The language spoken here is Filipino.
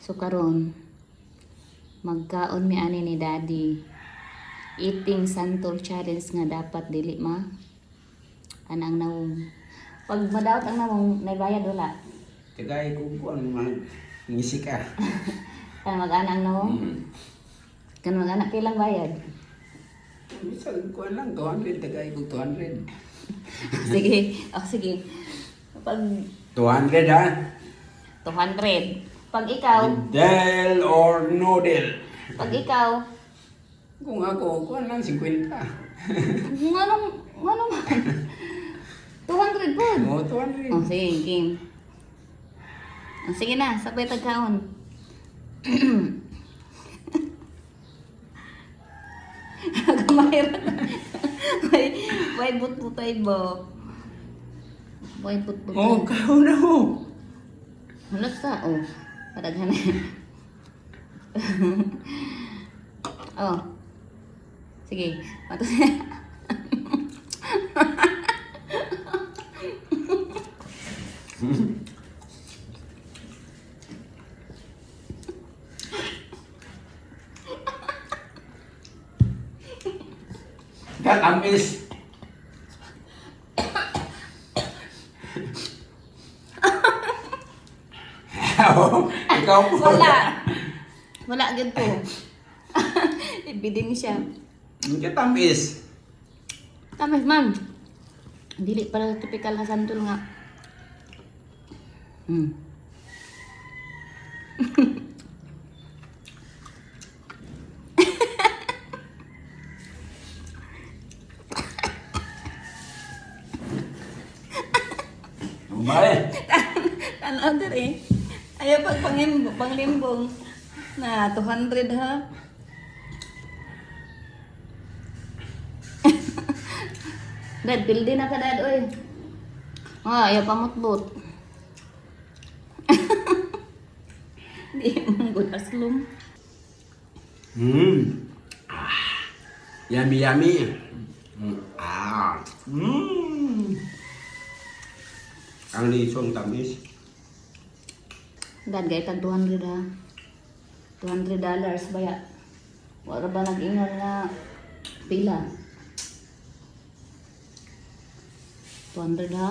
So karon magkaon mi ani ni Daddy. Eating santol challenge nga dapat dili ma anang nawong. Pag madawat ang nawong, naibayad wala. Tagay ko mag ngisi ka. Kan mag-anang nawong. Kan mag-anak kailang bayad. Misal ko lang 200, tagay ko 200. Sige, sige. Pag 200 ha? 200. Pag ikaw, Del or no del? pag ikaw, Kung ako, kuha lang 50. nganong man? 200 po. Oo, 200. Oh, sige, game. Oh, sige na, sabay tagkaon. Kamayra. May but-butay ba? May but-butay. Oh, kao na ho. Hulat sa, oh. Padaghan na. Oh. Sige. Matos. Katamis. Ikaw po. Wala. Wala agad po. Ibidin siya. Katamis. Tamis man. Dili para typical na santol nga. Bye. Tanaw diri. Ayaw pag panglimbong na 200 ha. Dad, pildi na ka dad, oy. Ayaw pamutbot. Di mong aslum. Yummy, yummy. Ang lisong tamis. Dad, gaya tag 200 ha. $200 baya. Wala ba nag-ingon nga pila? 200 ha?